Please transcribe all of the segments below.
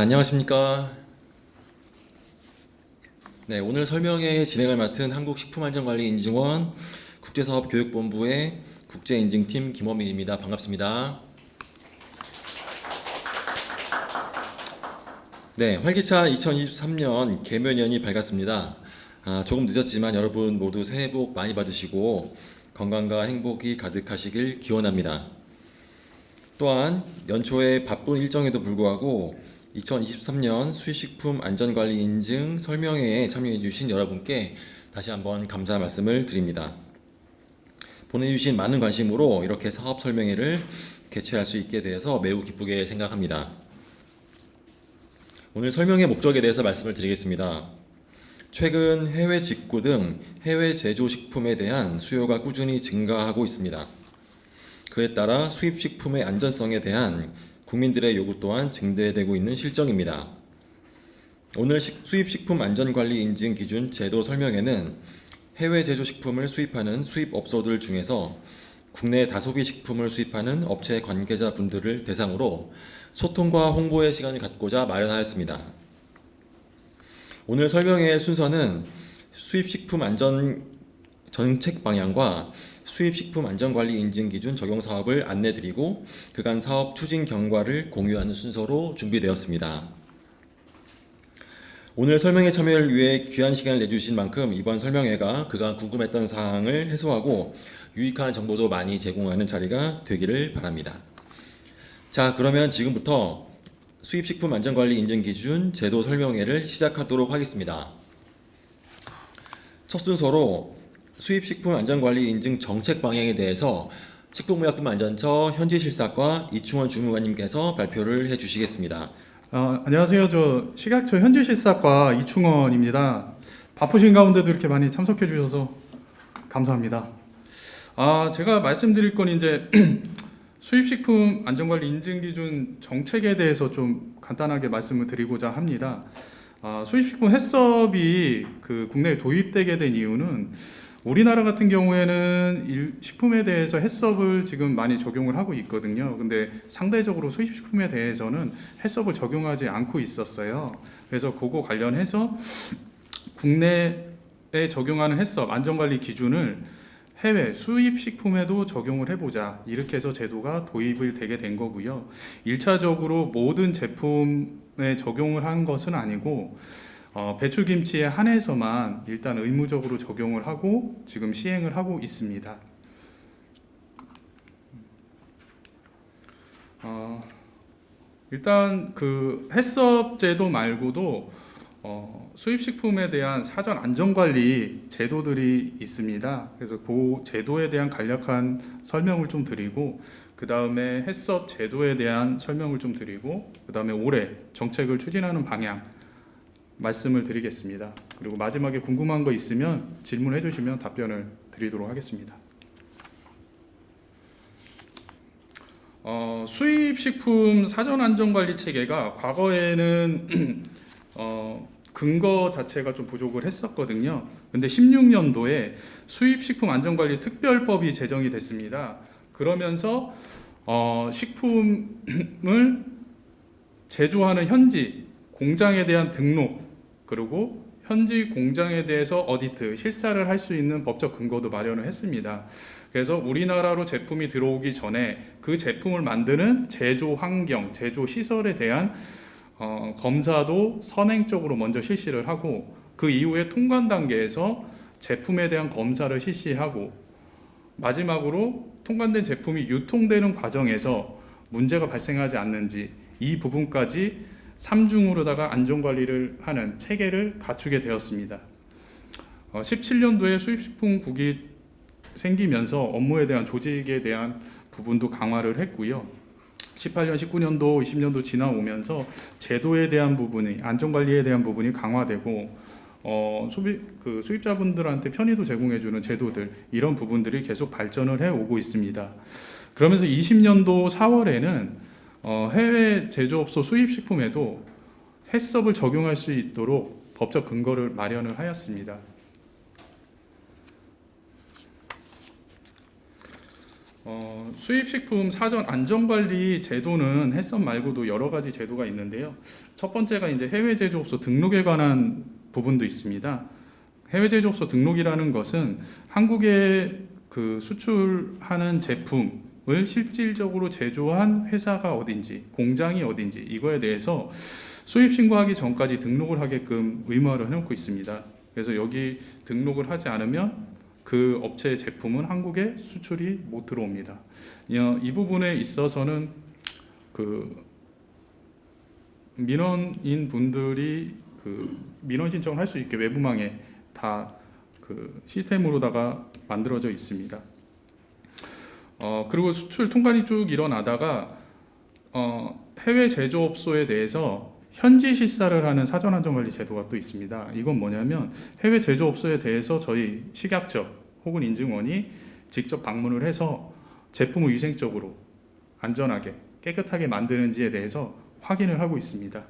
안녕하십니까. 네, 오늘 설명회 진행을 맡은 한국식품안전관리인증원 국제사업교육본부의 국제인증팀 김원민입니다. 반갑습니다. 네, 활기찬 2023년 개묘년이 밝았습니다. 조금 늦었지만 여러분 모두 새해 복 많이 받으시고 건강과 행복이 가득하시길 기원합니다. 또한 연초에 바쁜 일정에도 불구하고 2023년 수입식품 안전관리 인증 설명회에 참여해 주신 여러분께 다시 한번 감사 말씀을 드립니다. 보내주신 많은 관심으로 이렇게 사업 설명회를 개최할 수 있게 되어서 매우 기쁘게 생각합니다. 오늘 설명회 목적에 대해서 말씀을 드리겠습니다. 최근 해외 직구 등 해외 제조 식품에 대한 수요가 꾸준히 증가하고 있습니다. 그에 따라 수입식품의 안전성에 대한 국민들의 요구 또한 증대되고 있는 실정입니다. 오늘 수입식품 안전관리 인증 기준 제도 설명회는 해외 제조식품을 수입하는 수입업소들 중에서 국내 다소비 식품을 수입하는 업체 관계자분들을 대상으로 소통과 홍보의 시간을 갖고자 마련하였습니다. 오늘 설명회의 순서는 수입식품 안전 정책 방향과 수입식품 안전관리 인증 기준 적용 사업을 안내드리고 그간 사업 추진 경과를 공유하는 순서로 준비되었습니다. 오늘 설명회 참여를 위해 귀한 시간을 내주신 만큼 이번 설명회가 그간 궁금했던 사항을 해소하고 유익한 정보도 많이 제공하는 자리가 되기를 바랍니다. 자, 그러면 지금부터 수입식품 안전관리 인증 기준 제도 설명회를 시작하도록 하겠습니다. 첫 순서로 수입식품 안전관리 인증 정책 방향에 대해서 식품의약품안전처 현지실사과 이충원 주무관님께서 발표를 해주시겠습니다. 안녕하세요. 저 식약처 현지실사과 이충원입니다. 바쁘신 가운데도 이렇게 많이 참석해 주셔서 감사합니다. 제가 말씀드릴 건 이제 수입식품 안전관리 인증기준 정책에 대해서 좀 간단하게 말씀을 드리고자 합니다. 수입식품 해썹이 국내에 도입되게 된 이유는 우리나라 같은 경우에는 식품에 대해서 해썹을 지금 많이 적용을 하고 있거든요. 근데 상대적으로 수입식품에 대해서는 해썹을 적용하지 않고 있었어요. 그래서 그거 관련해서 국내에 적용하는 해썹 안전관리 기준을 해외 수입식품에도 적용을 해보자, 이렇게 해서 제도가 도입을 되게 된 거고요. 1차적으로 모든 제품에 적용을 한 것은 아니고 배추김치에 한해서만 일단 의무적으로 적용을 하고 지금 시행을 하고 있습니다. 일단 해썹 제도 말고도 수입식품에 대한 사전 안전관리 제도들이 있습니다. 그래서 그 제도에 대한 간략한 설명을 좀 드리고, 그 다음에 해썹 제도에 대한 설명을 좀 드리고, 그 다음에 올해 정책을 추진하는 방향 말씀을 드리겠습니다. 그리고 마지막에 궁금한 거 있으면 질문해 주시면 답변을 드리도록 하겠습니다. 수입식품 사전안전관리 체계가 과거에는 근거 자체가 좀 부족을 했었거든요. 근데 16년도에 수입식품 안전관리 특별법이 제정이 됐습니다. 그러면서 식품을 제조하는 현지 공장에 대한 등록, 그리고 현지 공장에 대해서 어디트, 실사를 할 수 있는 법적 근거도 마련을 했습니다. 그래서 우리나라로 제품이 들어오기 전에 그 제품을 만드는 제조 환경, 제조 시설에 대한 검사도 선행적으로 먼저 실시를 하고, 그 이후에 통관 단계에서 제품에 대한 검사를 실시하고, 마지막으로 통관된 제품이 유통되는 과정에서 문제가 발생하지 않는지 이 부분까지 3중으로다가 안전관리를 하는 체계를 갖추게 되었습니다. 17년도에 수입식품국이 생기면서 업무에 대한 조직에 대한 부분도 강화를 했고요. 18년, 19년도, 20년도 지나오면서 제도에 대한 부분이, 안전관리에 대한 부분이 강화되고 수입자분들한테 편의도 제공해주는 제도들, 이런 부분들이 계속 발전을 해오고 있습니다. 그러면서 20년도 4월에는 해외 제조업소 수입식품에도 해썹을 적용할 수 있도록 법적 근거를 마련을 하였습니다. 수입식품 사전 안전관리 제도는 햇섭 말고도 여러 가지 제도가 있는데요. 첫 번째가 이제 해외 제조업소 등록에 관한 부분도 있습니다. 해외 제조업소 등록이라는 것은 한국에 그 수출하는 제품을 실질적으로 제조한 회사가 어딘지, 공장이 어딘지 이거에 대해서 수입 신고하기 전까지 등록을 하게끔 의무화를 해놓고 있습니다. 그래서 여기 등록을 하지 않으면 그 업체의 제품은 한국에 수출이 못 들어옵니다. 이 부분에 있어서는 그 민원인 분들이 그 민원 신청을 할 수 있게 외부망에 다 그 시스템으로다가 만들어져 있습니다. 그리고 수출 통관이 쭉 일어나다가 해외 제조업소에 대해서 현지 실사를 하는 사전 안전관리 제도가 또 있습니다. 이건 뭐냐면 해외 제조업소에 대해서 저희 식약처 혹은 인증원이 직접 방문을 해서 제품을 위생적으로 안전하게 깨끗하게 만드는지에 대해서 확인을 하고 있습니다.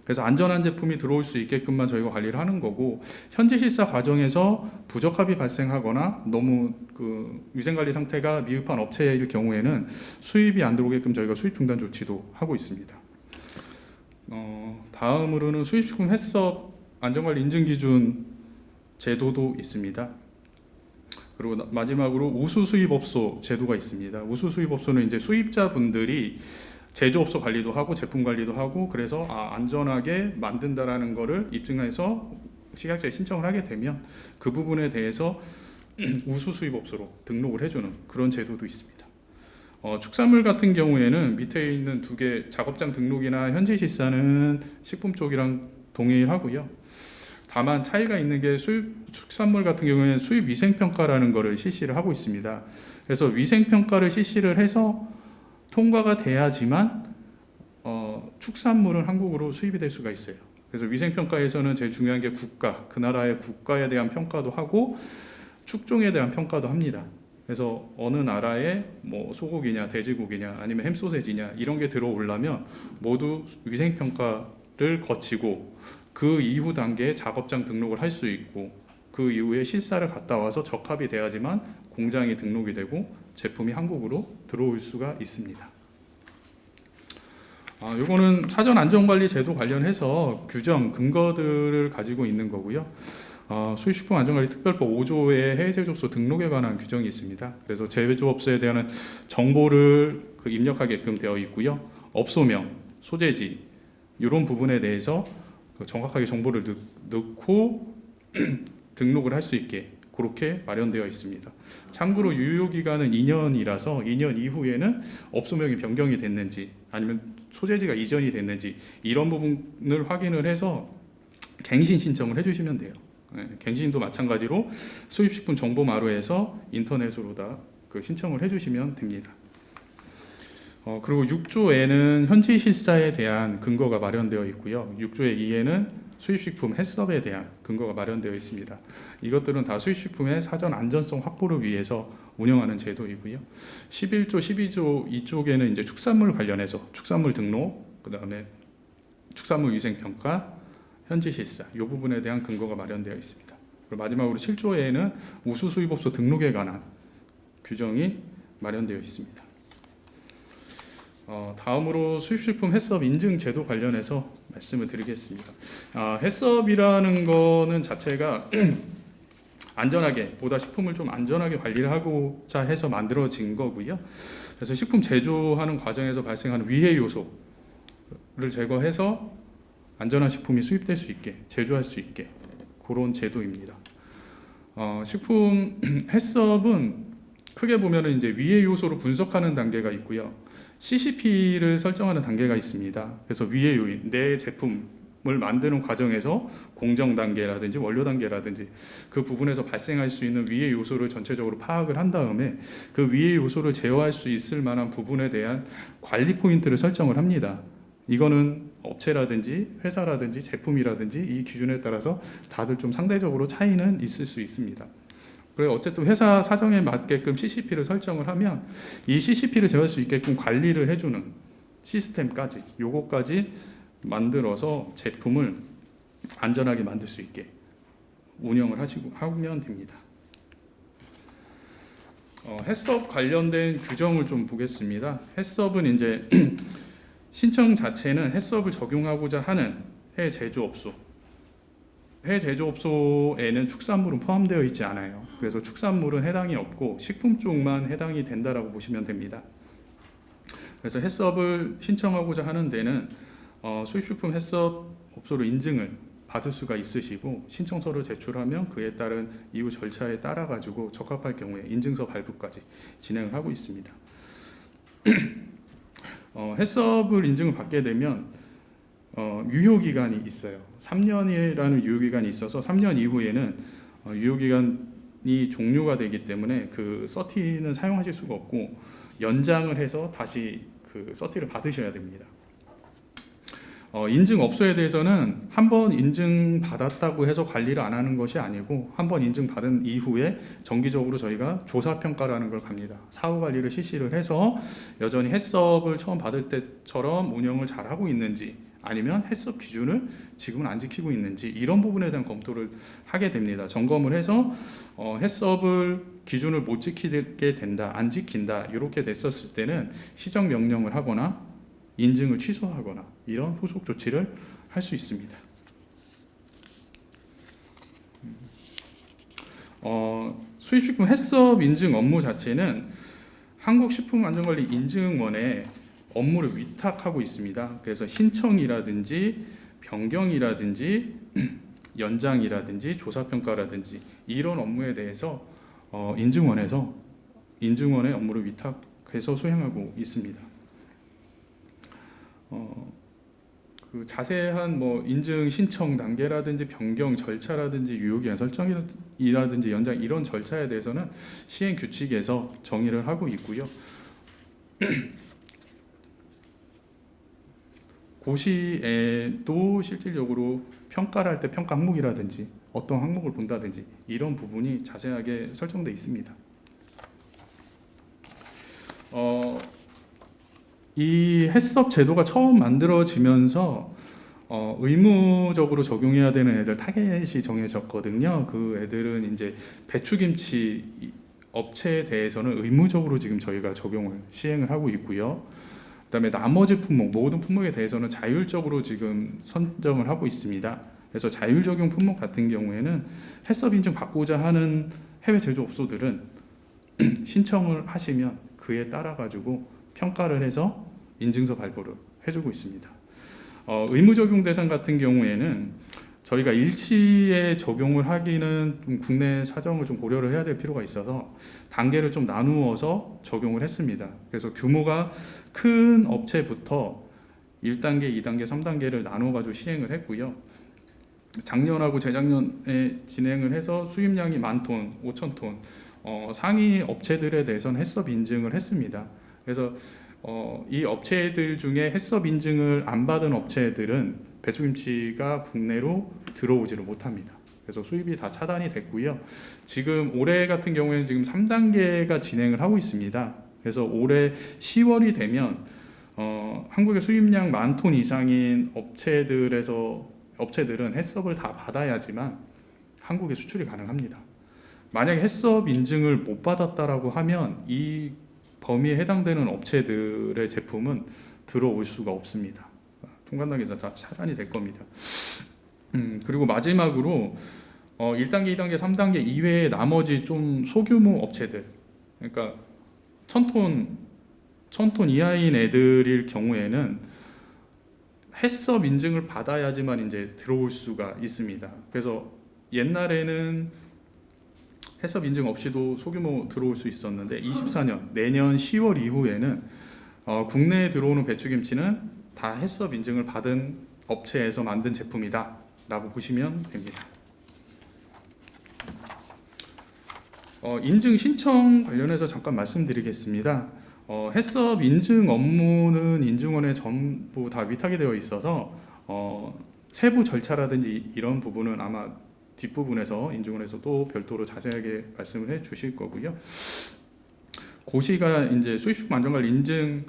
그래서 안전한 제품이 들어올 수 있게끔만 저희가 관리를 하는 거고, 현지 실사 과정에서 부적합이 발생하거나 너무 그 위생관리 상태가 미흡한 업체일 경우에는 수입이 안 들어오게끔 저희가 수입 중단 조치도 하고 있습니다. 다음으로는 수입식품 햇섭 안전관리 인증기준 제도도 있습니다. 그리고 마지막으로 우수수입업소 제도가 있습니다. 우수수입업소는 이제 수입자분들이 제조업소 관리도 하고 제품 관리도 하고, 그래서 안전하게 만든다라는 거를 입증해서 식약처에 신청을 하게 되면 그 부분에 대해서 우수수입업소로 등록을 해주는 그런 제도도 있습니다. 축산물 같은 경우에는 밑에 있는 두 개 작업장 등록이나 현지 실사는 식품 쪽이랑 동일하고요. 다만 차이가 있는 게 축산물 같은 경우에는 수입 위생평가라는 거를 실시를 하고 있습니다. 그래서 위생평가를 실시를 해서 통과가 돼야지만 축산물은 한국으로 수입이 될 수가 있어요. 그래서 위생평가에서는 제일 중요한 게 그 나라의 국가에 대한 평가도 하고 축종에 대한 평가도 합니다. 그래서 어느 나라의 뭐 소고기냐 돼지고기냐 아니면 햄소세지냐 이런 게 들어오려면 모두 위생평가를 거치고 그 이후 단계에 작업장 등록을 할 수 있고, 그 이후에 실사를 갔다 와서 적합이 돼야지만 공장이 등록이 되고 제품이 한국으로 들어올 수가 있습니다. 요거는 사전 안전관리 제도 관련해서 규정 근거들을 가지고 있는 거고요. 수입식품 안전관리 특별법 5조에 해외 제조업소 등록에 관한 규정이 있습니다. 그래서 제조업소에 대한 정보를 입력하게끔 되어 있고요. 업소명, 소재지 이런 부분에 대해서 정확하게 정보를 넣고 등록을 할 수 있게 그렇게 마련되어 있습니다. 참고로 유효기간은 2년이라서 2년 이후에는 업소명이 변경이 됐는지 아니면 소재지가 이전이 됐는지 이런 부분을 확인을 해서 갱신 신청을 해주시면 돼요. 갱신도 마찬가지로 수입식품 정보마루에서 인터넷으로 다 신청을 해주시면 됩니다. 그리고 6조에는 현지 실사에 대한 근거가 마련되어 있고요. 6조의 2에는 수입식품 햇섭에 대한 근거가 마련되어 있습니다. 이것들은 다 수입식품의 사전 안전성 확보를 위해서 운영하는 제도이고요. 11조, 12조 이쪽에는 이제 축산물 관련해서 축산물 등록, 그다음에 축산물 위생 평가, 현지 실사 이 부분에 대한 근거가 마련되어 있습니다. 그리고 마지막으로 7조에는 우수 수입업소 등록에 관한 규정이 마련되어 있습니다. 다음으로 수입식품 햇섭 인증 제도 관련해서 말씀을 드리겠습니다. 햇섭이라는 거는 자체가 안전하게 보다 식품을 좀 안전하게 관리를 하고자 해서 만들어진 거고요. 그래서 식품 제조하는 과정에서 발생하는 위해 요소를 제거해서 안전한 식품이 수입될 수 있게 제조할 수 있게 그런 제도입니다. 식품 햇섭은 크게 보면은 이제 위해 요소로 분석하는 단계가 있고요. CCP를 설정하는 단계가 있습니다. 그래서 위해 요인, 내 제품을 만드는 과정에서 공정 단계라든지 원료 단계라든지 그 부분에서 발생할 수 있는 위해 요소를 전체적으로 파악을 한 다음에 그 위해 요소를 제어할 수 있을 만한 부분에 대한 관리 포인트를 설정을 합니다. 이거는 업체라든지 회사라든지 제품이라든지 이 기준에 따라서 다들 좀 상대적으로 차이는 있을 수 있습니다. 그래서 어쨌든 회사 사정에 맞게끔 CCP를 설정을 하면 이 CCP를 제어할 수 있게끔 관리를 해주는 시스템까지 요거까지 만들어서 제품을 안전하게 만들 수 있게 운영을 하면 됩니다. 해썹 관련된 규정을 좀 보겠습니다. 해썹은 이제 신청 자체는 해썹을 적용하고자 하는 해외 제조업소. 해외 제조업소에는 축산물은 포함되어 있지 않아요. 그래서 축산물은 해당이 없고 식품 쪽만 해당이 된다라고 보시면 됩니다. 그래서 해썹을 신청하고자 하는 데는 수입식품 해썹 업소로 인증을 받을 수가 있으시고 신청서를 제출하면 그에 따른 이후 절차에 따라 가지고 적합할 경우에 인증서 발부까지 진행을 하고 있습니다. 해썹을 인증을 받게 되면 유효 기간이 있어요. 3년이라는 유효 기간이 있어서 3년 이후에는 유효 기간이 종료가 되기 때문에 그 서티는 사용하실 수가 없고 연장을 해서 다시 그 서티를 받으셔야 됩니다. 인증 업소에 대해서는 한 번 인증 받았다고 해서 관리를 안 하는 것이 아니고 한 번 인증 받은 이후에 정기적으로 저희가 조사 평가라는 걸 갑니다. 사후 관리를 실시를 해서 여전히 해썹을 처음 받을 때처럼 운영을 잘 하고 있는지 아니면 해썹 기준을 지금은 안 지키고 있는지 이런 부분에 대한 검토를 하게 됩니다. 점검을 해서 해썹을 기준을 못 지키게 된다, 안 지킨다 이렇게 됐었을 때는 시정 명령을 하거나 인증을 취소하거나 이런 후속 조치를 할 수 있습니다. 수입식품 해썹 인증 업무 자체는 한국식품안전관리인증원에 업무를 위탁하고 있습니다. 그래서 신청이라든지 변경이라든지 연장이라든지 조사평가라든지 이런 업무에 대해서 인증원에 업무를 위탁해서 수행하고 있습니다. 그 자세한 뭐 인증 신청 단계라든지 변경 절차라든지 유효기한 설정이라든지 연장 이런 절차에 대해서는 시행 규칙에서 정의를 하고 있고요. 고시에도 실질적으로 평가를 할 때 평가 항목이라든지 어떤 항목을 본다든지 이런 부분이 자세하게 설정되어 있습니다. 이 해썹 제도가 처음 만들어지면서 의무적으로 적용해야 되는 애들 타겟이 정해졌거든요. 그 애들은 이제 배추김치 업체에 대해서는 의무적으로 지금 저희가 적용을 시행을 하고 있고요. 그다음에 나머지 품목, 모든 품목에 대해서는 자율적으로 지금 선정을 하고 있습니다. 그래서 자율 적용 품목 같은 경우에는 해썹 인증 받고자 하는 해외 제조업소들은 신청을 하시면 그에 따라 가지고 평가를 해서 인증서 발부를 해주고 있습니다. 의무 적용 대상 같은 경우에는 저희가 일시에 적용을 하기는 좀 국내 사정을 좀 고려를 해야 될 필요가 있어서 단계를 좀 나누어서 적용을 했습니다. 그래서 규모가 큰 업체부터 1단계, 2단계, 3단계를 나눠 가지고 시행을 했고요. 작년하고 재작년에 진행을 해서 수입량이 10,000톤, 5,000톤 상위 업체들에 대해서는 해썹 인증을 했습니다. 그래서 이 업체들 중에 해썹 인증을 안 받은 업체들은 배추김치가 국내로 들어오지를 못합니다. 그래서 수입이 다 차단이 됐고요. 지금 올해 같은 경우에는 지금 3단계가 진행을 하고 있습니다. 그래서 올해 10월이 되면 한국의 수입량 10,000톤 이상인 업체들은 해썹을 다 받아야지만 한국에 수출이 가능합니다. 만약에 해썹 인증을 못 받았다라고 하면 이 범위에 해당되는 업체들의 제품은 들어올 수가 없습니다. 통관당에서 다 차단이 될 겁니다. 그리고 마지막으로 1단계, 2단계, 3단계 이외의 나머지 좀 소규모 업체들, 그러니까 1,000톤 이하인 애들일 경우에는 해썹 인증을 받아야지만 이제 들어올 수가 있습니다. 그래서 옛날에는 해썹 인증 없이도 소규모 들어올 수 있었는데 24년 내년 10월 이후에는 국내에 들어오는 배추김치는 다 해썹 인증을 받은 업체에서 만든 제품이다 라고 보시면 됩니다. 인증 신청 관련해서 잠깐 말씀드리겠습니다. 해썹 인증 업무는 인증원에 전부 다 위탁이 되어 있어서 세부 절차라든지 이런 부분은 아마 뒷부분에서 인증원에서도 별도로 자세하게 말씀을 해 주실 거고요. 고시가 이제 수입식품 안전관리 인증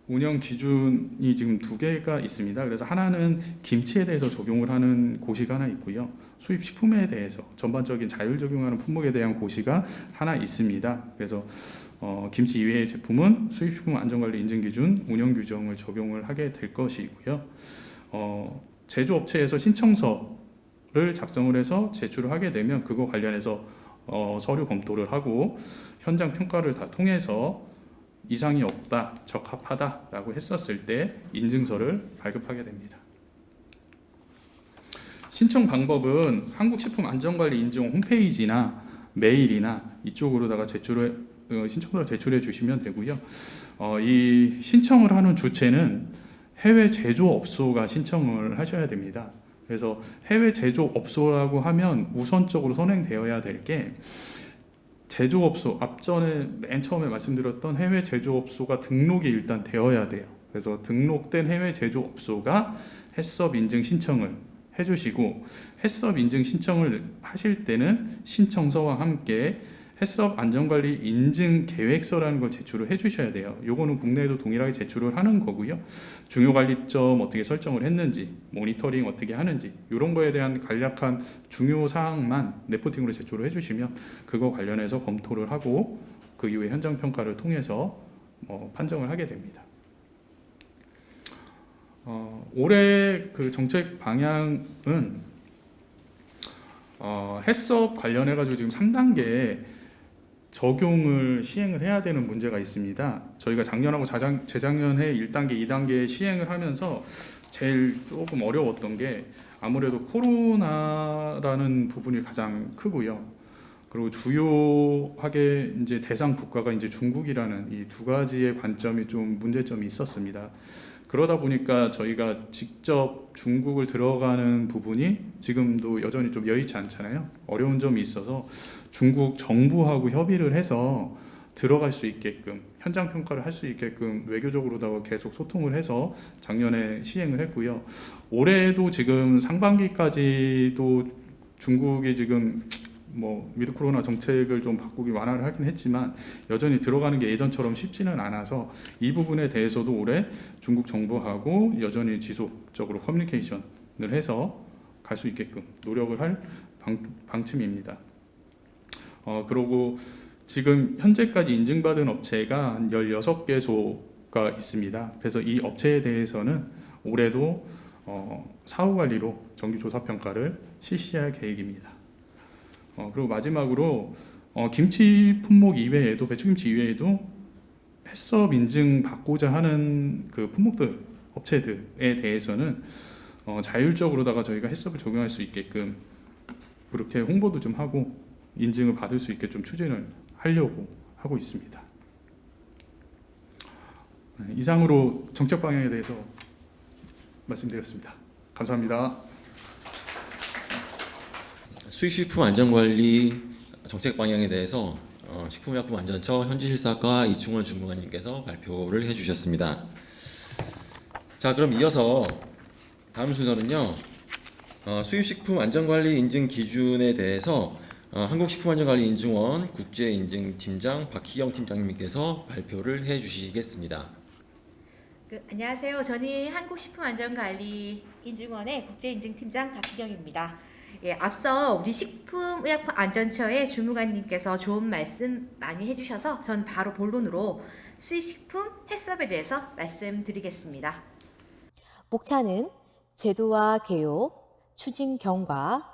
운영 기준이 지금 두 개가 있습니다. 그래서 하나는 김치에 대해서 적용을 하는 고시가 하나 있고요. 수입 식품에 대해서 전반적인 자율 적용하는 품목에 대한 고시가 하나 있습니다. 그래서 김치 이외의 제품은 수입식품 안전관리 인증기준 운영 규정을 적용을 하게 될 것이고요. 제조업체에서 신청서를 작성을 해서 제출을 하게 되면 그거 관련해서 서류 검토를 하고 현장 평가를 다 통해서 이상이 없다, 적합하다라고 했었을 때 인증서를 발급하게 됩니다. 신청 방법은 한국식품안전관리 인증 홈페이지나 메일이나 이쪽으로다가 신청서를 제출해 주시면 되고요. 이 신청을 하는 주체는 해외 제조업소가 신청을 하셔야 됩니다. 그래서 해외 제조업소라고 하면 우선적으로 선행되어야 될 게 제조업소, 앞전에 맨 처음에 말씀드렸던 해외 제조업소가 등록이 일단 되어야 돼요. 그래서 등록된 해외 제조업소가 해썹 인증 신청을 해주시고, 해썹 인증 신청을 하실 때는 신청서와 함께 해썹 안전관리 인증 계획서라는 걸 제출을 해주셔야 돼요. 요거는 국내에도 동일하게 제출을 하는 거고요. 중요 관리점 어떻게 설정을 했는지, 모니터링 어떻게 하는지 이런 거에 대한 간략한 중요 사항만 레포팅으로 제출을 해주시면 그거 관련해서 검토를 하고 그 이후에 현장 평가를 통해서 판정을 하게 됩니다. 올해 그 정책 방향은 해썹 관련해 가지고 지금 3단계 적용을 시행을 해야 되는 문제가 있습니다. 저희가 작년하고 재작년에 1단계, 2단계 시행을 하면서 제일 조금 어려웠던 게 아무래도 코로나라는 부분이 가장 크고요. 그리고 주요하게 이제 대상 국가가 이제 중국이라는 이 두 가지의 관점이 좀 문제점이 있었습니다. 그러다 보니까 저희가 직접 중국을 들어가는 부분이 지금도 여전히 좀 여의치 않잖아요. 어려운 점이 있어서 중국 정부하고 협의를 해서 들어갈 수 있게끔 현장 평가를 할 수 있게끔 외교적으로다가 계속 소통을 해서 작년에 시행을 했고요. 올해도 지금 상반기까지도 중국이 지금 위드 코로나 정책을 좀 바꾸기 완화를 하긴 했지만 여전히 들어가는 게 예전처럼 쉽지는 않아서 이 부분에 대해서도 올해 중국 정부하고 여전히 지속적으로 커뮤니케이션을 해서 갈 수 있게끔 노력을 할 방침입니다. 그리고 지금 현재까지 인증받은 업체가 한 16개소가 있습니다. 그래서 이 업체에 대해서는 올해도 사후관리로 정기조사평가를 실시할 계획입니다. 그리고 마지막으로 김치 품목 이외에도 배추김치 이외에도 해썹 인증 받고자 하는 그 품목들 업체들에 대해서는 자율적으로다가 저희가 해썹을 적용할 수 있게끔 그렇게 홍보도 좀 하고 인증을 받을 수 있게 좀 추진을 하려고 하고 있습니다. 이상으로 정책 방향에 대해서 말씀드렸습니다. 감사합니다. 수입식품 안전관리 정책 방향에 대해서 식품의약품안전처 현지실사과 이충원 주무관님께서 발표를 해주셨습니다. 자, 그럼 이어서 다음 순서는요. 수입식품 안전관리 인증 기준에 대해서 한국식품안전관리인증원 국제인증팀장 박희경 팀장님께서 발표를 해주시겠습니다. 안녕하세요. 저는 한국식품안전관리인증원의 국제인증팀장 박희경입니다. 앞서 우리 식품의약품안전처의 주무관님께서 좋은 말씀 많이 해주셔서 전 바로 본론으로 수입식품 해썹에 대해서 말씀드리겠습니다. 목차는 제도와 개요, 추진 경과,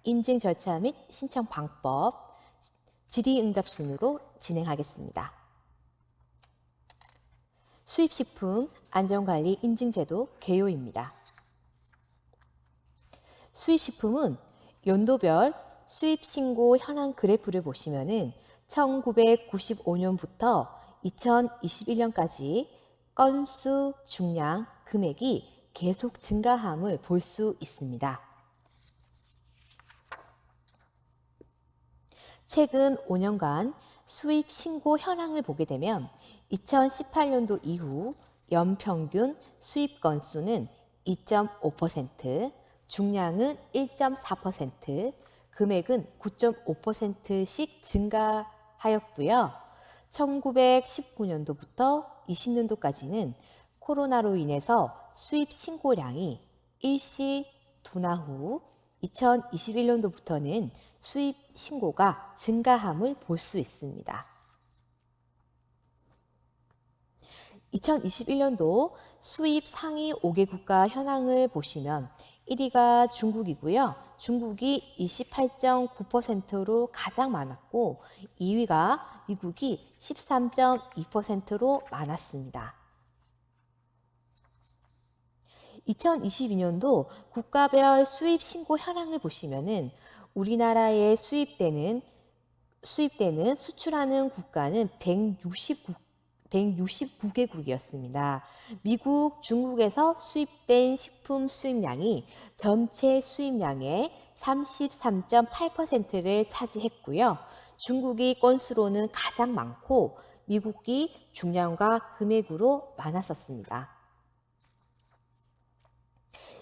인증 절차 및 신청 방법, 질의응답 순으로 진행하겠습니다. 수입식품 안전관리 인증제도 개요입니다. 수입식품은 연도별 수입신고 현황 그래프를 보시면은 1995년부터 2021년까지 건수, 중량, 금액이 계속 증가함을 볼 수 있습니다. 최근 5년간 수입 신고 현황을 보게 되면 2018년도 이후 연평균 수입 건수는 2.5%, 중량은 1.4%, 금액은 9.5%씩 증가하였고요. 1919년도부터 2020년도까지는 코로나로 인해서 수입 신고량이 일시 둔화 후 2021년도부터는 수입 신고가 증가함을 볼 수 있습니다. 2021년도 수입 상위 5개 국가 현황을 보시면 1위가 중국이고요. 중국이 28.9%로 가장 많았고 2위가 미국이 13.2%로 많았습니다. 2022년도 국가별 수입 신고 현황을 보시면은 우리나라의 수입되는 수출하는 국가는 169개국이었습니다. 미국, 중국에서 수입된 식품 수입량이 전체 수입량의 33.8%를 차지했고요. 중국이 건수로는 가장 많고 미국이 중량과 금액으로 많았었습니다.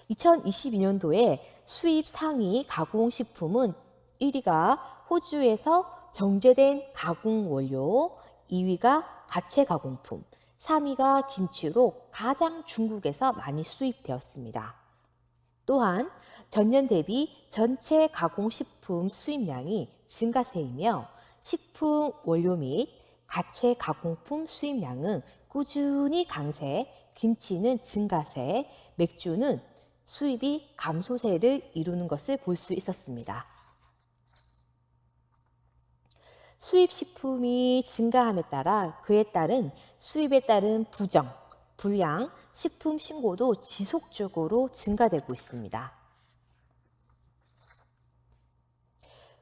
2022년도에 수입 상위 가공식품은 1위가 호주에서 정제된 가공 원료, 2위가 가채 가공품, 3위가 김치로 가장 중국에서 많이 수입되었습니다. 또한 전년 대비 전체 가공식품 수입량이 증가세이며 식품 원료 및 가채 가공품 수입량은 꾸준히 강세, 김치는 증가세, 맥주는 수입이 감소세를 이루는 것을 볼 수 있었습니다. 수입 식품이 증가함에 따라 그에 따른 수입에 따른 불량 식품 신고도 지속적으로 증가되고 있습니다.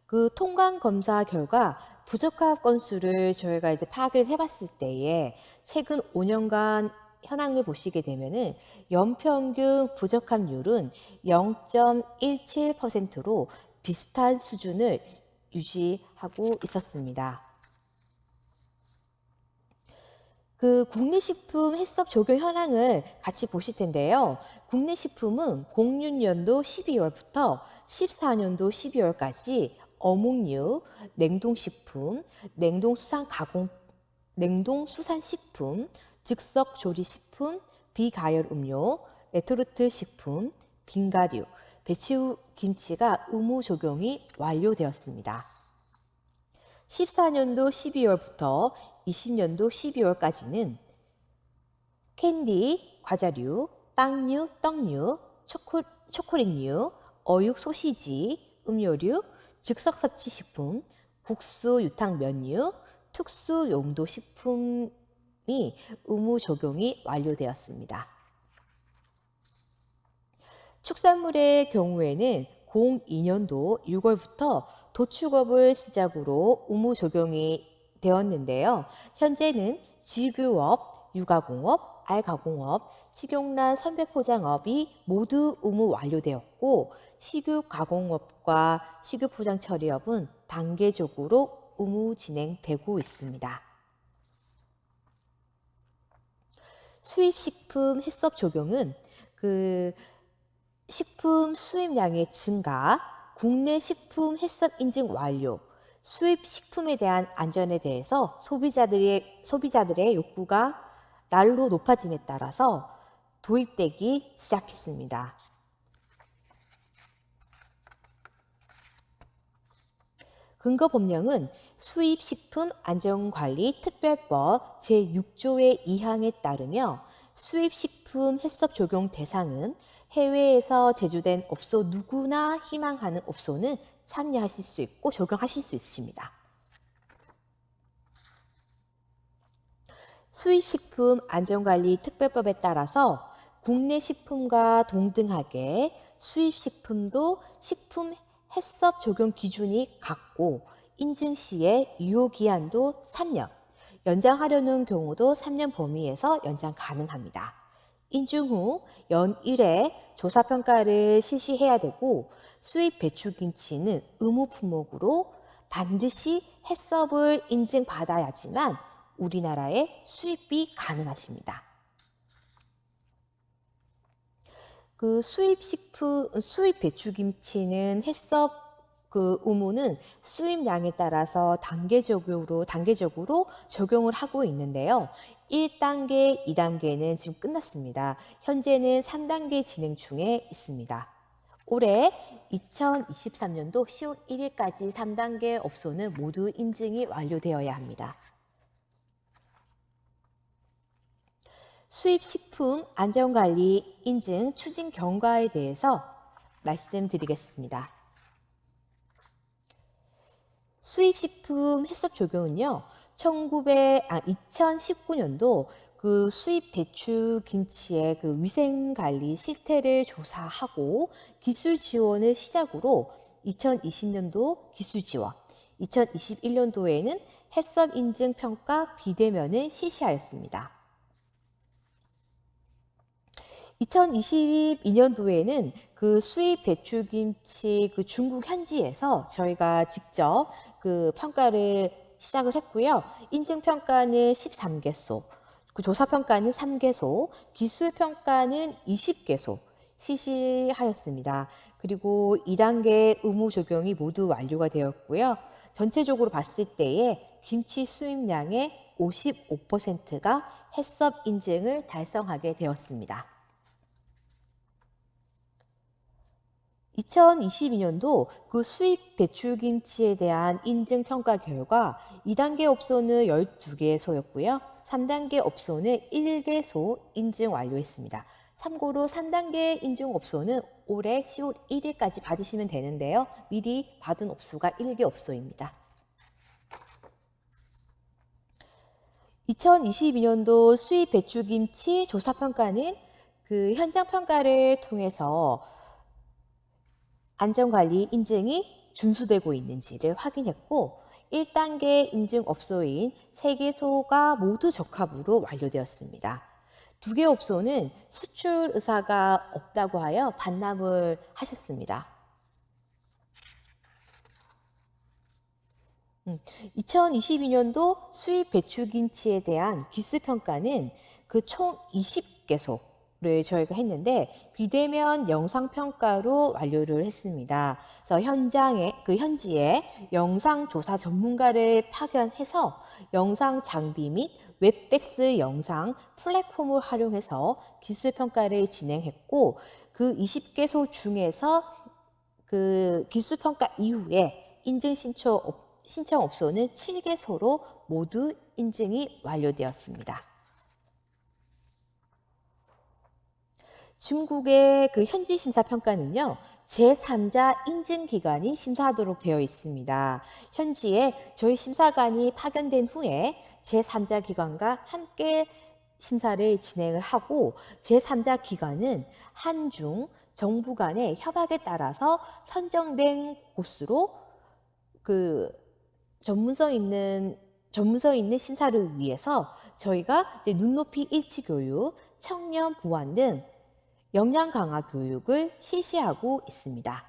그 통관 검사 결과 부적합 건수를 저희가 파악을 해봤을 때에 최근 5년간 현황을 보시게 되면은 연평균 부적합률은 0.17%로 비슷한 수준을 유지하고 있었습니다. 그 국내 식품 해썹 적용 현황을 같이 보실 텐데요. 국내 식품은 06년도 12월부터 14년도 12월까지 어묵류, 냉동식품, 냉동수산식품, 즉석조리식품, 비가열 음료, 레토르트 식품, 빙가류, 배추 김치가 의무 적용이 완료되었습니다. 14년도 12월부터 20년도 12월까지는 캔디, 과자류, 빵류, 떡류, 초콜릿류, 어육 소시지, 음료류, 즉석섭취식품, 국수 유탕 면류, 특수 용도 식품이 의무 적용이 완료되었습니다. 축산물의 경우에는 02년도 6월부터 도축업을 시작으로 의무 적용이 되었는데요. 현재는 지교업, 유가공업, 알가공업, 식용란 선배포장업이 모두 의무 완료되었고 식유가공업과 식유포장 처리업은 단계적으로 의무 진행되고 있습니다. 수입식품 해썹 적용은 식품 수입량의 증가, 국내 식품 해썹 인증 완료, 수입 식품에 대한 안전에 대해서 소비자들의 욕구가 날로 높아짐에 따라서 도입되기 시작했습니다. 근거 법령은 수입식품안전관리특별법 제6조의 2항에 따르며 수입식품 해썹 적용 대상은 해외에서 제조된 업소 누구나 희망하는 업소는 참여하실 수 있고 적용하실 수 있습니다. 수입식품 안전관리 특별법에 따라서 국내 식품과 동등하게 수입식품도 식품 해썹 적용 기준이 같고 인증 시의 유효기한도 3년, 연장하려는 경우도 3년 범위에서 연장 가능합니다. 인증 후 연일에 조사평가를 실시해야 되고 수입 배추김치는 의무 품목으로 반드시 해썹을 인증받아야지만 우리나라에 수입이 가능하십니다. 수입 배추김치는 해썹 의무는 수입량에 따라서 단계적으로 적용을 하고 있는데요. 1단계, 2단계는 지금 끝났습니다. 현재는 3단계 진행 중에 있습니다. 올해 2023년도 10월 1일까지 3단계 업소는 모두 인증이 완료되어야 합니다. 수입식품 안전관리 인증 추진 경과에 대해서 말씀드리겠습니다. 수입식품 해썹 적용은요, 2019년도 그 수입 배추 김치의 그 위생관리 실태를 조사하고 기술 지원을 시작으로 2020년도 기술 지원, 2021년도에는 해썹 인증 평가 비대면을 실시하였습니다. 2022년도에는 그 수입 배추김치 그 중국 현지에서 저희가 직접 그 평가를 시작을 했고요. 인증 평가는 13개소, 그 조사 평가는 3개소, 기술 평가는 20개소 실시하였습니다. 그리고 2단계 의무 적용이 모두 완료가 되었고요. 전체적으로 봤을 때에 김치 수입량의 55%가 해썹 인증을 달성하게 되었습니다. 2022년도 그 수입 배추김치에 대한 인증 평가 결과 2단계 업소는 12개소였고요. 3단계 업소는 1개소 인증 완료했습니다. 참고로 3단계 인증 업소는 올해 10월 1일까지 받으시면 되는데요. 미리 받은 업소가 1개 업소입니다. 2022년도 수입 배추김치 조사 평가는 그 현장 평가를 통해서 안전관리 인증이 준수되고 있는지를 확인했고 1단계 인증 업소인 3개소가 모두 적합으로 완료되었습니다. 2개 업소는 수출 의사가 없다고 하여 반납을 하셨습니다. 2022년도 수입 배추김치에 대한 기술평가는 그 총 20개소를 저희가 했는데 비대면 영상평가로 완료를 했습니다. 그래서 현지에 영상조사 전문가를 파견해서 영상 장비 및 웹백스 영상 플랫폼을 활용해서 기술평가를 진행했고 그 20개소 중에서 그 기술평가 이후에 인증 신청 업소는 7개소로 모두 인증이 완료되었습니다. 중국의 그 현지 심사 평가는요, 제3자 인증 기관이 심사하도록 되어 있습니다. 현지에 저희 심사관이 파견된 후에 제3자 기관과 함께 심사를 진행을 하고 제3자 기관은 한중 정부 간의 협약에 따라서 선정된 곳으로 그 전문성 있는 심사를 위해서 저희가 이제 눈높이 일치 교육, 청년 보완 등 역량 강화 교육을 실시하고 있습니다.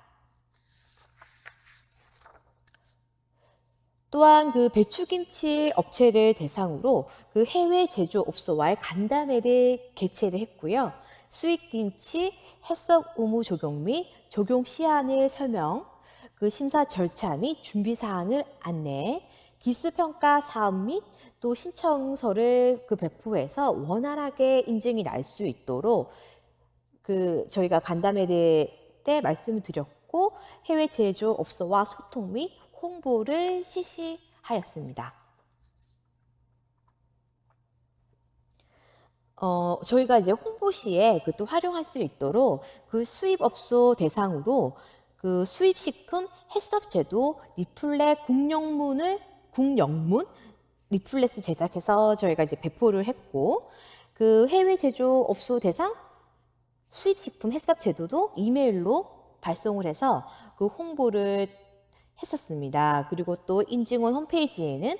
또한 그 배추김치 업체를 대상으로 그 해외 제조업소와의 간담회를 개최를 했고요. 수입김치 해썹 의무 적용 및 적용 시한을 설명, 그 심사 절차 및 준비 사항을 안내, 기술평가 사업 및 또 신청서를 그 배포해서 원활하게 인증이 날 수 있도록 그 저희가 간담회 때 말씀을 드렸고 해외 제조업소와 소통 및 홍보를 실시하였습니다. 저희가 이제 홍보 시에 그 또 활용할 수 있도록 그 수입업소 대상으로 그 수입식품 해썹 제도 리플렛 국영문 리플렛을 제작해서 저희가 이제 배포를 했고 그 해외 제조업소 대상 수입식품 해썹 제도도 이메일로 발송을 해서 그 홍보를 했었습니다. 그리고 또 인증원 홈페이지에는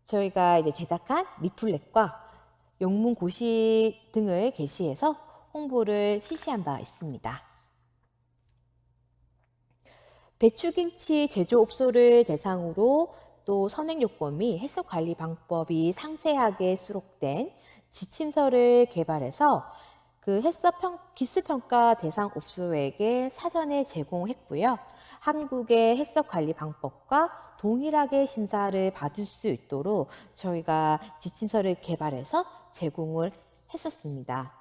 저희가 이제 제작한 리플렛과 영문 고시 등을 게시해서 홍보를 실시한 바 있습니다. 배추김치 제조업소를 대상으로 또 선행요건 및 해썹 관리 방법이 상세하게 수록된 지침서를 개발해서 기술평가 대상 업소에게 사전에 제공했고요. 한국의 해썹 관리 방법과 동일하게 심사를 받을 수 있도록 저희가 지침서를 개발해서 제공을 했었습니다.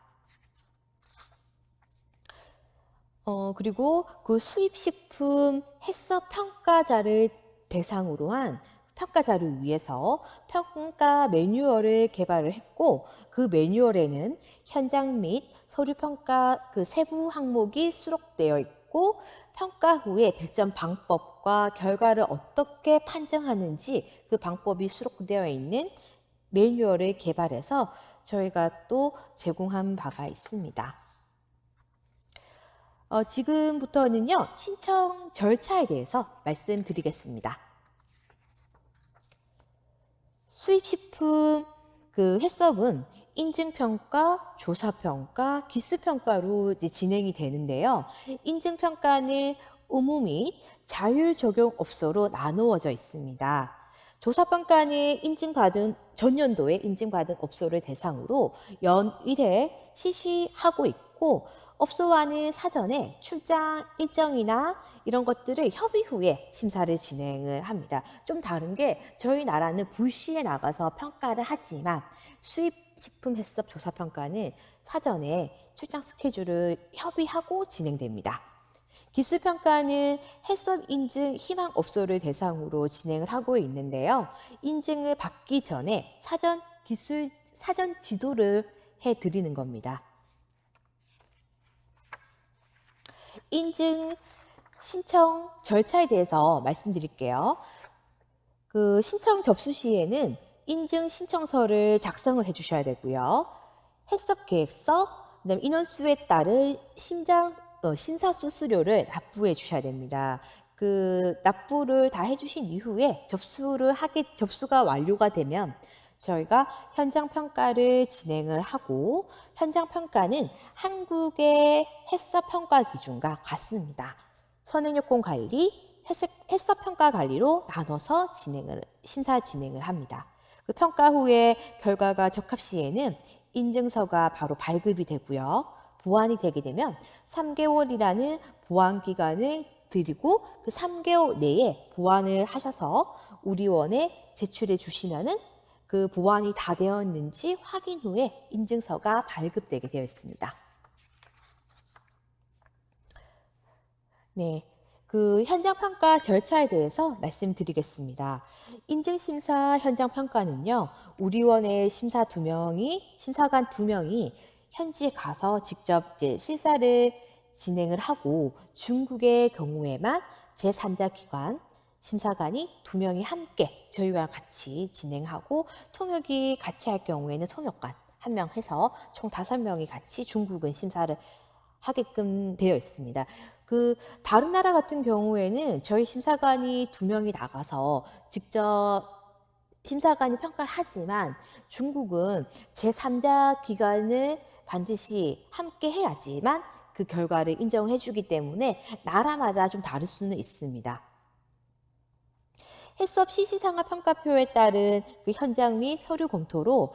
그리고 그 수입식품 해썹 평가자를 대상으로 한 평가자를 위해서 평가 매뉴얼을 개발을 했고, 그 매뉴얼에는 현장 및 서류 평가 그 세부 항목이 수록되어 있고, 평가 후에 배점 방법과 결과를 어떻게 판정하는지 그 방법이 수록되어 있는 매뉴얼을 개발해서 저희가 또 제공한 바가 있습니다. 지금부터는요, 신청 절차에 대해서 말씀드리겠습니다. 수입식품 그 해썹은 인증평가, 조사평가, 기술평가로 이제 진행이 되는데요. 인증평가는 의무 및 자율 적용 업소로 나누어져 있습니다. 조사평가는 전년도에 인증받은 업소를 대상으로 연 1회 실시하고 있고, 업소와는 사전에 출장 일정이나 이런 것들을 협의 후에 심사를 진행을 합니다. 좀 다른 게 저희 나라는 불시에 나가서 평가를 하지만 수입식품 해썹 조사평가는 사전에 출장 스케줄을 협의하고 진행됩니다. 기술평가는 해썹 인증 희망 업소를 대상으로 진행을 하고 있는데요. 인증을 받기 전에 사전 지도를 해드리는 겁니다. 인증 신청 절차에 대해서 말씀드릴게요. 그 신청 접수 시에는 인증 신청서를 작성을 해주셔야 되고요. 해썹 계획서, 그다음 인원수에 따른 심사 수수료를 납부해 주셔야 됩니다. 그 납부를 다 해주신 이후에 접수가 완료가 되면 저희가 현장 평가를 진행을 하고, 현장 평가는 한국의 해썹 평가 기준과 같습니다. 선행요건 관리, 해썹 평가 관리로 나눠서 심사 진행을 합니다. 그 평가 후에 결과가 적합 시에는 인증서가 바로 발급이 되고요. 보완이 되게 되면 3개월이라는 보완 기간을 드리고, 그 3개월 내에 보완을 하셔서 우리원에 제출해 주시면은 그 보완이 다 되었는지 확인 후에 인증서가 발급되게 되어 있습니다. 네, 그 현장 평가 절차에 대해서 말씀드리겠습니다. 인증 심사 현장 평가는요, 우리원의 심사관 2명이 현지에 가서 직접 이제 실사를 진행을 하고, 중국의 경우에만 제3자 기관 심사관이 2명이 함께 저희와 같이 진행하고, 통역이 같이 할 경우에는 통역관 1명 해서 총 5명이 같이 중국은 심사를 하게끔 되어 있습니다. 그 다른 나라 같은 경우에는 저희 심사관이 2명이 나가서 직접 심사관이 평가를 하지만, 중국은 제3자 기관을 반드시 함께 해야지만 그 결과를 인정을 해주기 때문에 나라마다 좀 다를 수는 있습니다. 해썹 실시상하 평가표에 따른 그 현장 및 서류 검토로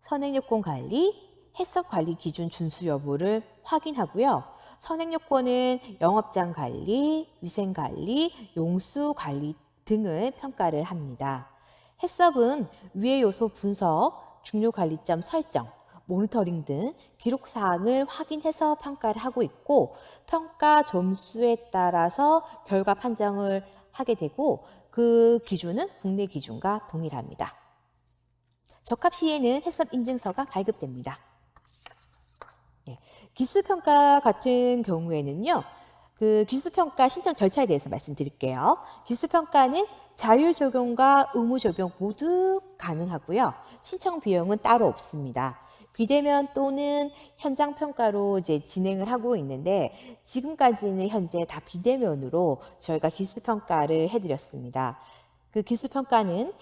선행요건 관리, 해썹 관리 기준 준수 여부를 확인하고요. 선행요건은 영업장 관리, 위생 관리, 용수 관리 등을 평가를 합니다. 해썹은 위의 요소 분석, 중요 관리점 설정, 모니터링 등 기록 사항을 확인해서 평가를 하고 있고, 평가 점수에 따라서 결과 판정을 하게 되고, 그 기준은 국내 기준과 동일합니다. 적합 시에는 해썹 인증서가 발급됩니다. 기술평가 같은 경우에는요, 그 기술평가 신청 절차에 대해서 말씀드릴게요. 기술평가는 자율 적용과 의무 적용 모두 가능하고요. 신청 비용은 따로 없습니다. 비대면 또는 현장 평가로 이제 진행을 하고 있는데, 지금까지는 현재 다 비대면으로 저희가 기술평가를 해드렸습니다. 그 기술평가는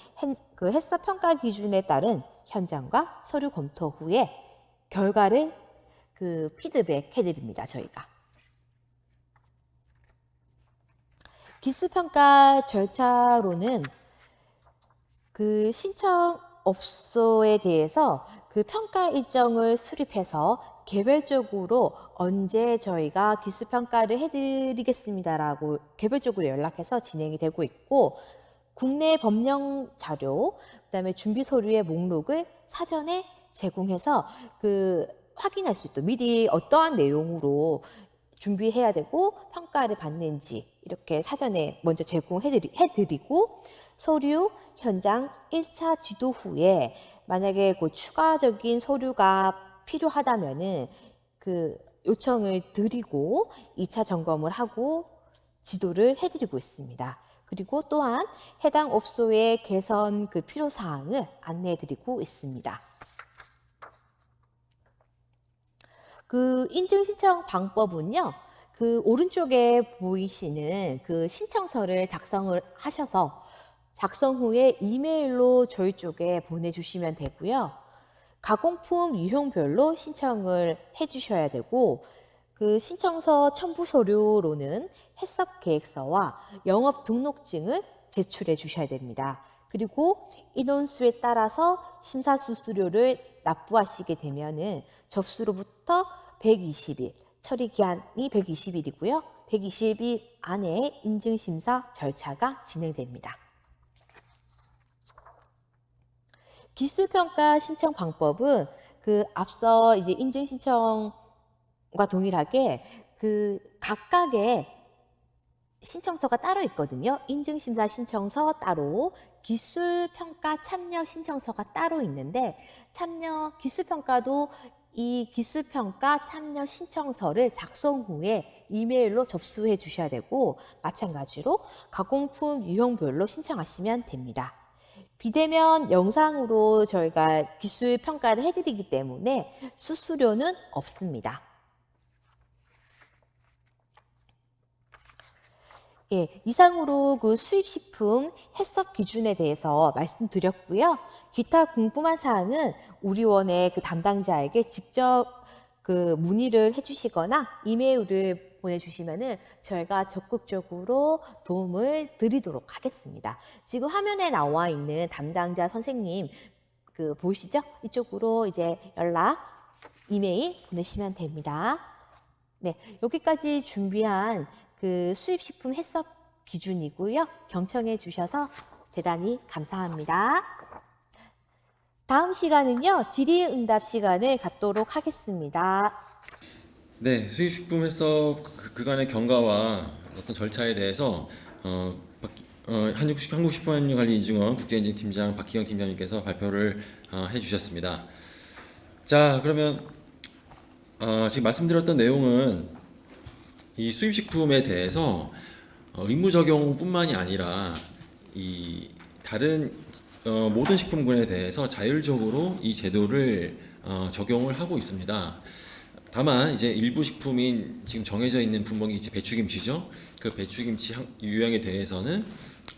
그 해썹 평가 기준에 따른 현장과 서류 검토 후에 결과를 그 피드백 해드립니다. 저희가 기술평가 절차로는 그 신청 업소에 대해서 그 평가 일정을 수립해서 개별적으로 언제 저희가 기술평가를 해드리겠습니다라고 개별적으로 연락해서 진행이 되고 있고, 국내 법령 자료, 그다음에 준비 서류의 목록을 사전에 제공해서 확인할 수 있도록 미리 어떠한 내용으로 준비해야 되고 평가를 받는지 이렇게 사전에 먼저 제공해드리고, 서류 현장 1차 지도 후에 만약에 추가적인 서류가 필요하다면은 요청을 드리고 2차 점검을 하고 지도를 해드리고 있습니다. 그리고 또한 해당 업소의 개선 필요사항을 안내해드리고 있습니다. 인증 신청 방법은요, 오른쪽에 보이시는 신청서를 작성을 하셔서 작성 후에 이메일로 저희 쪽에 보내주시면 되고요. 가공품 유형별로 신청을 해주셔야 되고, 신청서 첨부 서류로는 해썹 계획서와 영업 등록증을 제출해 주셔야 됩니다. 그리고 인원수에 따라서 심사수수료를 납부하시게 되면은 접수로부터 120일, 처리 기한이 120일이고요. 120일 안에 인증심사 절차가 진행됩니다. 기술평가 신청 방법은 앞서 이제 인증 신청과 동일하게 각각의 신청서가 따로 있거든요. 인증심사 신청서 따로, 기술평가 참여 신청서가 따로 있는데, 기술평가도 이 기술평가 참여 신청서를 작성 후에 이메일로 접수해 주셔야 되고, 마찬가지로 가공품 유형별로 신청하시면 됩니다. 비대면 영상으로 저희가 기술 평가를 해드리기 때문에 수수료는 없습니다. 예, 이상으로 수입식품 해썹 기준에 대해서 말씀드렸고요. 기타 궁금한 사항은 우리원의 담당자에게 직접 문의를 해주시거나 이메일을 보내주시면은 저희가 적극적으로 도움을 드리도록 하겠습니다. 지금 화면에 나와 있는 담당자 선생님 보이시죠? 이쪽으로 이제 이메일 보내시면 됩니다. 네, 여기까지 준비한 수입식품 해썹 기준이고요. 경청해 주셔서 대단히 감사합니다. 다음 시간은요, 질의응답 시간을 갖도록 하겠습니다. 네, 수입식품 해썹 그간의 경과와 어떤 절차에 대해서 한국식품안전관리인증원 국제인증팀장 박희경 팀장님께서 발표를 해주셨습니다. 자, 그러면 지금 말씀드렸던 내용은 이 수입식품에 대해서 의무 적용뿐만이 아니라 이 다른 모든 식품군에 대해서 자율적으로 이 제도를 적용을 하고 있습니다. 다만 이제 일부 식품인 지금 정해져 있는 품목이 이제 배추김치죠. 그 배추김치 유형에 대해서는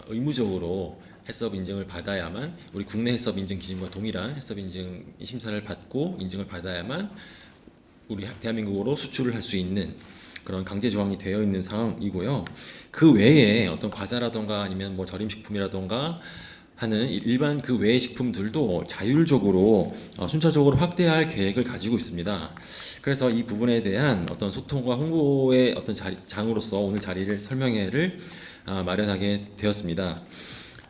의무적으로 해썹 인증을 받아야만, 우리 국내 해썹 인증 기준과 동일한 해썹 인증 심사를 받고 인증을 받아야만 우리 대한민국으로 수출을 할 수 있는 그런 강제 조항이 되어 있는 상황이고요. 그 외에 어떤 과자라던가 아니면 뭐 절임식품이라던가 하는 일반 그 외의 식품들도 자율적으로 순차적으로 확대할 계획을 가지고 있습니다. 그래서 이 부분에 대한 어떤 소통과 홍보의 어떤 장으로서 오늘 자리를 설명회를 마련하게 되었습니다.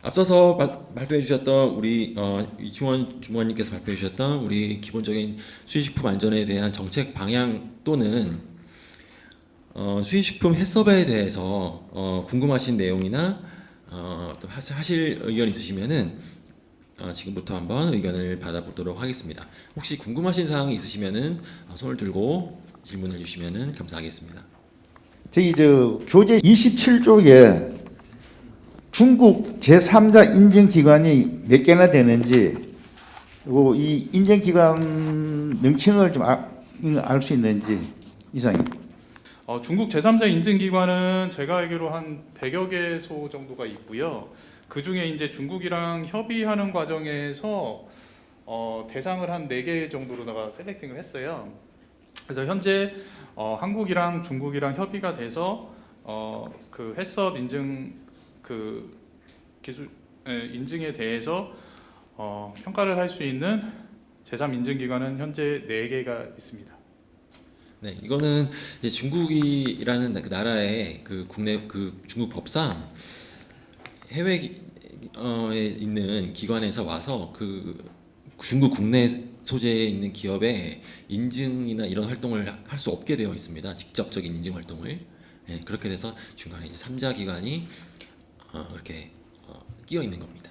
앞서서 발표해 주셨던 우리 이충원 주무관님께서 발표해 주셨던 우리 기본적인 수입식품 안전에 대한 정책 방향 또는 수입식품 해썹에 대해서 궁금하신 내용이나 또 하실 의견 있으시면은 지금부터 한번 의견을 받아보도록 하겠습니다. 혹시 궁금하신 사항이 있으시면은 손을 들고 질문을 주시면은 감사하겠습니다. 저희 교재 27쪽에 중국 제3자 인증기관이 몇 개나 되는지, 그리고 이 인증기관 명칭을 좀 알 수 있는지 이상입니다. 중국 제3자 인증기관은 제가 알기로 한 100여 개소 정도가 있고요. 그 중에 이제 중국이랑 협의하는 과정에서 대상을 한 4개 정도로다가 셀렉팅을 했어요. 그래서 현재 한국이랑 중국이랑 협의가 돼서 그 해썹 인증 기술 인증에 대해서 평가를 할 수 있는 제3 인증기관은 현재 4개가 있습니다. 네, 이거는 이제 중국이라는 그 나라의 그 국내 그 중국 법상 해외에 있는 기관에서 와서 그 중국 국내 소재에 있는 기업의 인증이나 이런 활동을 할 수 없게 되어 있습니다. 직접적인 인증 활동을. 네, 그렇게 돼서 중간에 이제 3자 기관이 이렇게 끼어 있는 겁니다.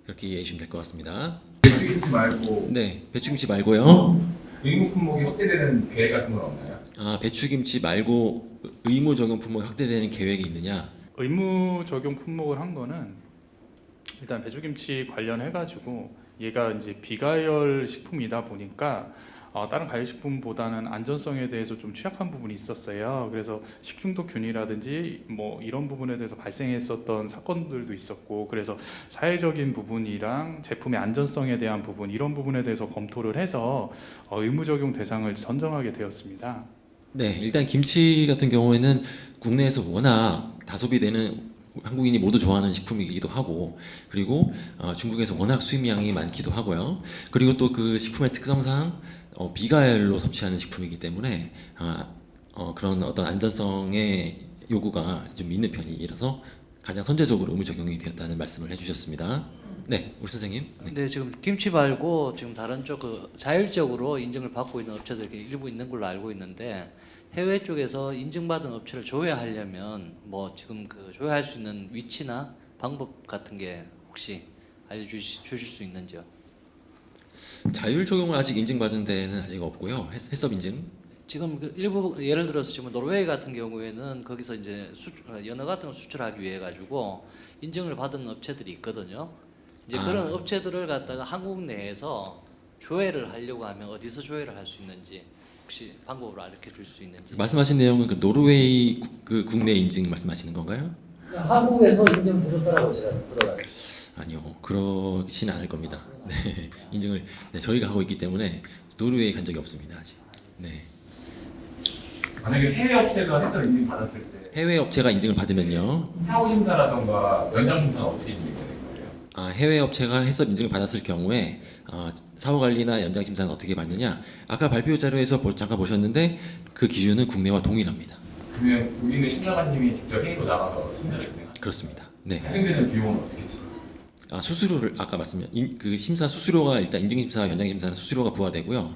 그렇게 이해해 주시면 될 것 같습니다. 배추김치 말고 네, 배추김치 말고요. 의무 품목이 확대되는 계획 같은 건 없나요? 배추김치 말고 의무 적용 품목이 확대되는 계획이 있느냐? 의무 적용 품목을 한 거는 일단 배추김치 관련해 가지고 얘가 이제 비가열 식품이다 보니까 다른 가열식품보다는 안전성에 대해서 좀 취약한 부분이 있었어요. 그래서 식중독균이라든지 뭐 이런 부분에 대해서 발생했었던 사건들도 있었고, 그래서 사회적인 부분이랑 제품의 안전성에 대한 부분, 이런 부분에 대해서 검토를 해서 의무 적용 대상을 선정하게 되었습니다. 네, 일단 김치 같은 경우에는 국내에서 워낙 다소비되는 한국인이 모두 좋아하는 식품이기도 하고, 그리고 중국에서 워낙 수입량이 많기도 하고요. 그리고 또 그 식품의 특성상 비가열로 섭취하는 식품이기 때문에 그런 어떤 안전성의 요구가 좀 있는 편이라서 가장 선제적으로 의무 적용이 되었다는 말씀을 해주셨습니다. 네, 우리 선생님. 네. 근데 지금 김치 말고 지금 다른 쪽 그 자율적으로 인증을 받고 있는 업체들이 일부 있는 걸로 알고 있는데, 해외 쪽에서 인증받은 업체를 조회하려면 뭐 지금 그 조회할 수 있는 위치나 방법 같은 게 혹시 알려주실 수 있는지요? 자율 적용을 아직 인증받은 데는 아직 없고요. 해썹 인증. 지금 그 일부 예를 들어서 지금 노르웨이 같은 경우에는 거기서 이제 연어 같은 걸 수출하기 위해 가지고 인증을 받은 업체들이 있거든요. 이제 그런 업체들을 갖다가 한국 내에서 조회를 하려고 하면 어디서 조회를 할 수 있는지 혹시 방법으로 알려 줄 수 있는지. 말씀하신 내용은 그 노르웨이 그 국내 인증 말씀하시는 건가요? 한국에서 인증 부족하다고 제가 들어가요. 아니요, 그렇진 않을 겁니다. 네, 인증을 저희가 하고 있기 때문에 노르웨이 간 적이 없습니다 아직. 네, 만약에 해외 업체가 해서 인증 받았을 때 해외 업체가 인증을 받으면요, 사후 심사라던가 연장 심사는 어떻게 진행되는 거예요? 해외 업체가 해썹 인증을 받았을 경우에 사후 관리나 연장 심사는 어떻게 받느냐? 아까 발표 자료에서 잠깐 보셨는데 그 기준은 국내와 동일합니다. 그러면 여기 있는 심사관님이 직접 회의로 나가서 심사를 진행하죠? 그렇습니다. 네. 할증되는 비용은 어떻게 쓰죠? 수수료를 아까 그 심사 수수료가 일단 인증 심사, 연장 심사는 수수료가 부과되고요.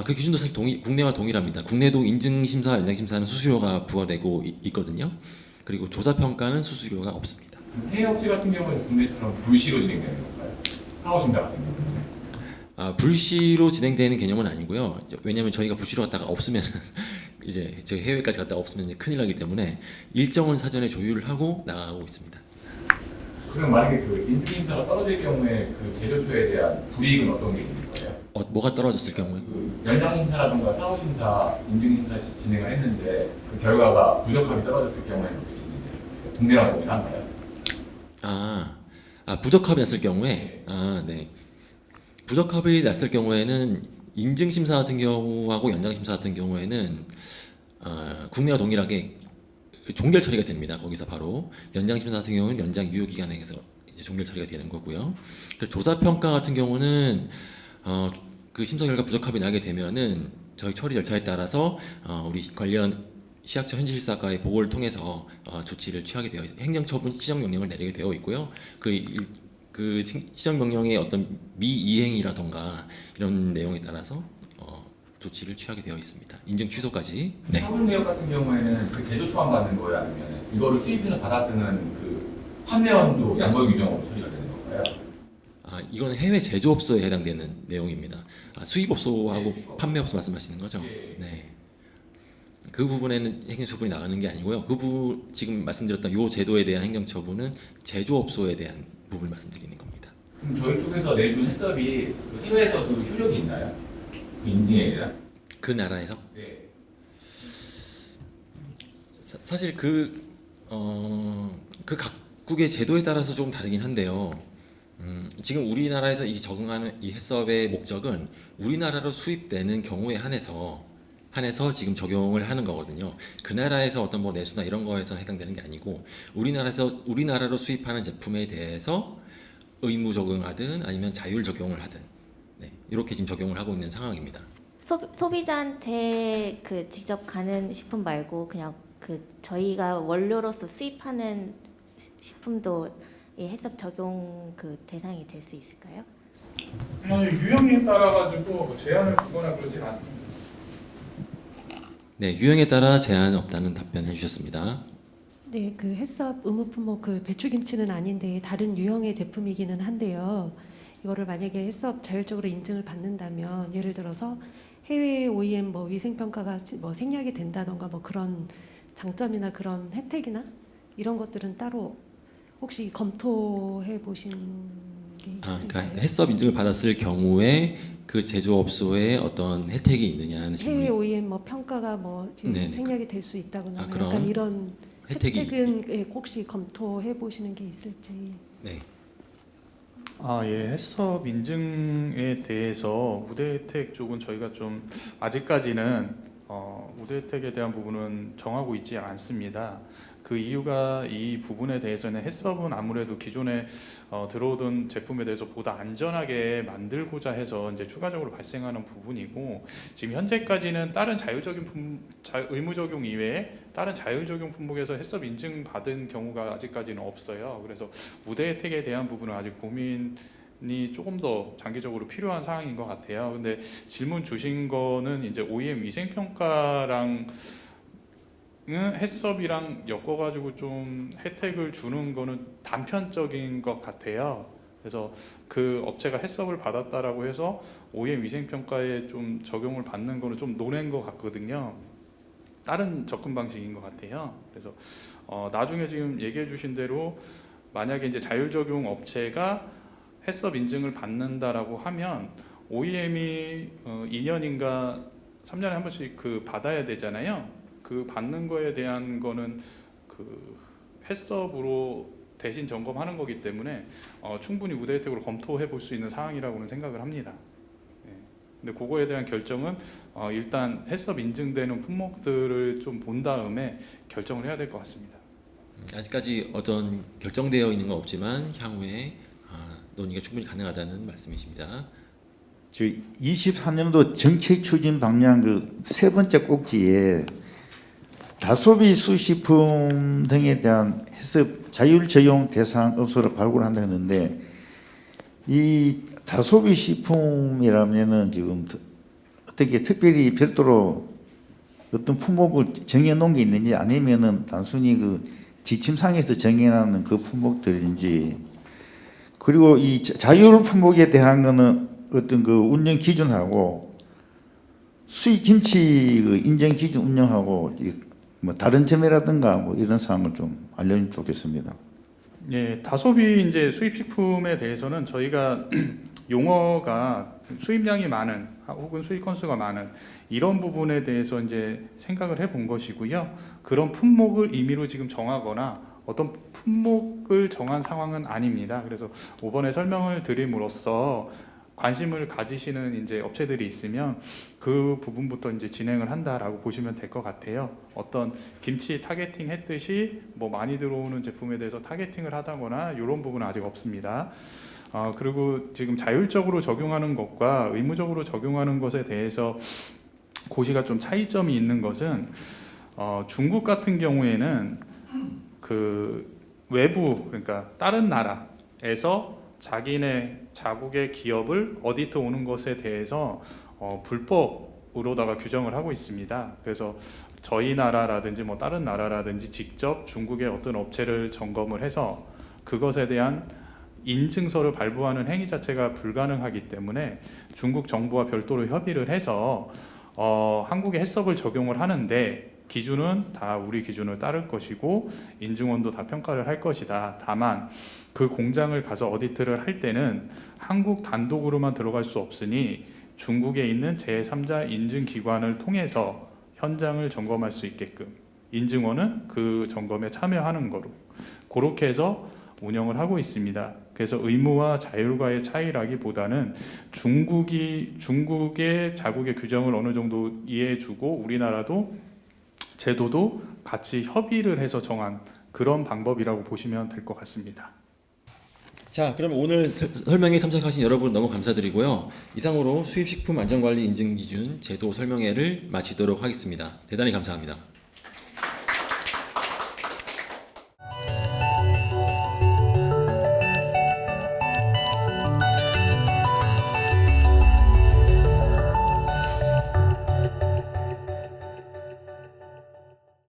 그 기준도 사실 국내와 동일합니다. 국내도 인증 심사, 연장 심사는 수수료가 부과되고 있거든요. 그리고 조사 평가는 수수료가 없습니다. 해외 업체 같은 경우는 국내처럼 불시로 진행되는 건가요? 사후 심사 같은 경우는? 불시로 진행되는 개념은 아니고요. 왜냐하면 저희가 불시로 갔다가 없으면 이제 저희 해외까지 갔다가 없으면 이제 큰일 나기 때문에 일정은 사전에 조율을 하고 나가고 있습니다. 그럼 만약에 그 인증 심사가 떨어질 경우에 그 재료초에 대한 불이익은 어떤 게 있는 거예요? 뭐가 떨어졌을 경우에? 그 연장 심사라든가 사후 심사, 인증 심사 진행을 했는데 그 결과가 부적합이 떨어졌을 경우에는 어떻게 진행돼요? 국내와 동일한가요? 부적합이 났을 경우에, 네. 부적합이 났을 경우에는 인증 심사 같은 경우하고 연장 심사 같은 경우에는 국내와 동일하게 종결 처리가 됩니다. 거기서 바로 연장 심사 같은 경우는 연장 유효 기간에서 이제 종결 처리가 되는 거고요. 그리고 조사 평가 같은 경우는 그 심사 결과 부적합이 나게 되면은 저희 처리 절차에 따라서 우리 관련 시학처 현지실사과의 보고를 통해서 조치를 취하게 되어 행정처분 시정명령을 내리게 되어 있고요. 그 시정명령의 어떤 미이행이라던가 이런 내용에 따라서 조치를 취하게 되어 있습니다. 인증 취소까지. 네. 화물 내역 같은 경우에는 그 제조 초안 받는 거예요, 아니면 이거를 수입해서 받아쓰는 그 판매원도 양보 규정으로 처리가 되는 건가요? 이거는 해외 제조업소에 해당되는 내용입니다. 수입업소하고 네. 판매업소 말씀하시는 거죠? 네. 네. 그 부분에는 행정처분이 나가는 게 아니고요. 지금 말씀드렸던 요 제도에 대한 행정처분은 제조업소에 대한 부분을 말씀드리는 겁니다. 그럼 저희 쪽에서 내준 해썹이 그 해외에서도 효력이 있나요? 그 인증에 대한? 그 나라에서? 네. 사실 그 각국의 제도에 따라서 조금 다르긴 한데요. 지금 우리나라에서 적용하는 이 해썹의 목적은 우리나라로 수입되는 경우에 한해서 지금 적용을 하는 거거든요. 그 나라에서 어떤 뭐 내수나 이런 거에서 해당되는 게 아니고 우리나라로 수입하는 제품에 대해서 의무 적용하든 아니면 자율 적용을 하든 이렇게 지금 적용을 하고 있는 상황입니다. 소비자한테 그 직접 가는 식품 말고 그냥 그 저희가 원료로서 수입하는 식품도 이 해썹 적용 그 대상이 될 수 있을까요? 유형에 따라 가지고 제한을 두거나 그러진 않습니다. 네, 유형에 따라 제한 없다는 답변 해주셨습니다. 네, 그 해썹 의무 품목 그 배추김치는 아닌데 다른 유형의 제품이기는 한데요. 이거를 만약에 해썹 자율적으로 인증을 받는다면 예를 들어서 해외 OEM 뭐 위생 평가가 뭐 생략이 된다던가 뭐 그런 장점이나 그런 혜택이나 이런 것들은 따로 혹시 검토해 보신 게 있을까요? 그러니까 해썹 인증을 받았을 경우에 그 제조업소에 어떤 혜택이 있느냐는 해외 질문이. OEM 뭐 평가가 뭐 이제 네네. 생략이 될 수 있다거나 아, 뭐 그런 약간 이런 혜택이 혜택은 예, 혹시 검토해 보시는 게 있을지. 네. 예, 해썹 인증에 대해서 우대 혜택 쪽은 저희가 좀 아직까지는 우대 혜택에 대한 부분은 정하고 있지 않습니다. 그 이유가 이 부분에 대해서는 해썹은 아무래도 기존에 들어오던 제품에 대해서 보다 안전하게 만들고자 해서 이제 추가적으로 발생하는 부분이고, 지금 현재까지는 다른 의무 적용 이외에 다른 자율 적용 품목에서 해썹 인증 받은 경우가 아직까지는 없어요. 그래서 우대 혜택에 대한 부분은 아직 고민이 조금 더 장기적으로 필요한 사항인 것 같아요. 근데 질문 주신 거는 이제 OEM 위생 평가랑 해썹이랑 엮어가지고 좀 혜택을 주는 거는 단편적인 것 같아요. 그래서 그 업체가 해썹을 받았다라고 해서 OEM 위생평가에 좀 적용을 받는 거는 좀 논한 것 같거든요. 다른 접근 방식인 것 같아요. 그래서 나중에 지금 얘기해 주신 대로 만약에 이제 자율 적용 업체가 해썹 인증을 받는다라고 하면 OEM이 2년인가 3년에 한 번씩 그 받아야 되잖아요. 그 받는 거에 대한 거는 그 해썹으로 대신 점검하는 거기 때문에 충분히 우대 혜택으로 검토해 볼 수 있는 사항이라고는 생각을 합니다. 근데 그거에 대한 결정은 일단 해썹 인증되는 품목들을 좀 본 다음에 결정을 해야 될 것 같습니다. 아직까지 어떤 결정되어 있는 건 없지만 향후에 논의가 충분히 가능하다는 말씀이십니다. 23년도 정책 추진 방향 그 세 번째 꼭지에 다소비 수식품 등에 대한 해썹 자율 적용 대상 업소를 발굴한다 했는데, 이 다소비 식품이라면은 지금 어떻게 특별히 별도로 어떤 품목을 정해놓은 게 있는지, 아니면은 단순히 그 지침상에서 정해놓는 그 품목들인지, 그리고 이 자율 품목에 대한 거는 어떤 그 운영 기준하고 수입 김치 그 인정 기준 운영하고 뭐 다른 점이라든가 뭐 이런 사항을 좀 알려주면 좋겠습니다. 예, 다소비 이제 수입식품에 대해서는 저희가 용어가 수입량이 많은 혹은 수입 건수가 많은 이런 부분에 대해서 이제 생각을 해본 것이고요. 그런 품목을 임의로 지금 정하거나 어떤 품목을 정한 상황은 아닙니다. 그래서 5번에 설명을 드림으로써 관심을 가지시는 이제 업체들이 있으면 그 부분부터 이제 진행을 한다라고 보시면 될 것 같아요. 어떤 김치 타겟팅 했듯이 뭐 많이 들어오는 제품에 대해서 타겟팅을 하다거나 이런 부분은 아직 없습니다. 그리고 지금 자율적으로 적용하는 것과 의무적으로 적용하는 것에 대해서 고시가 좀 차이점이 있는 것은 중국 같은 경우에는 그 외부, 그러니까 다른 나라에서 자국의 기업을 어디트 오는 것에 대해서 불법으로다가 규정을 하고 있습니다. 그래서 저희 나라라든지 뭐 다른 나라라든지 직접 중국의 어떤 업체를 점검을 해서 그것에 대한 인증서를 발부하는 행위 자체가 불가능하기 때문에 중국 정부와 별도로 협의를 해서 한국의 해썹을 적용을 하는데, 기준은 다 우리 기준을 따를 것이고 인증원도 다 평가를 할 것이다. 다만 그 공장을 가서 어디트를 할 때는 한국 단독으로만 들어갈 수 없으니 중국에 있는 제3자 인증기관을 통해서 현장을 점검할 수 있게끔 인증원은 그 점검에 참여하는 거로 그렇게 해서 운영을 하고 있습니다. 그래서 의무와 자율과의 차이라기보다는 중국의 자국의 규정을 어느 정도 이해해주고 우리나라도 제도도 같이 협의를 해서 정한 그런 방법이라고 보시면 될 것 같습니다. 자, 그럼 오늘 설명회 참석하신 여러분 너무 감사드리고요. 이상으로 수입식품 안전관리 인증기준 제도 설명회를 마치도록 하겠습니다. 대단히 감사합니다.